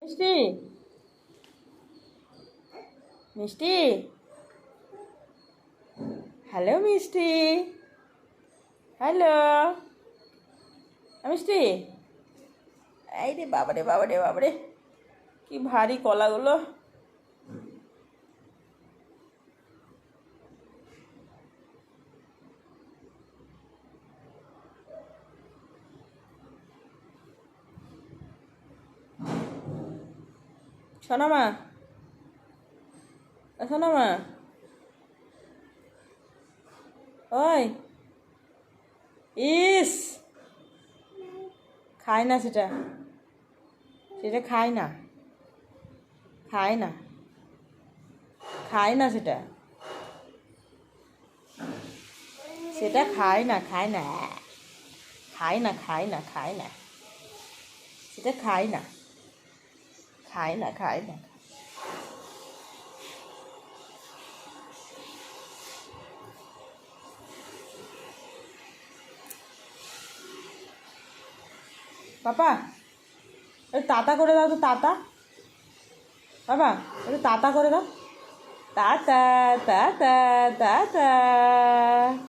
মিষ্টি মিষ্টি, হ্যালো মিষ্টি, হ্যালো মিষ্টি। এই রে বাবারে বাবারে বাবারে, কি ভারী কলাগুলো। সোনামা, সোনামা, ওই, ইস, খায় না সেটা, সেটা খায় না, খায় না, খায় না সেটা, সেটা খায় না, খায় না, খায় না, খায় না, খায় না, সেটা খায় না, খায় না, খায় না। পাপা, একটু তাতা করে দাও তো, তাতা। বাবা, একটু তাতা করে দাও। তাতা, তাতা, তাতা।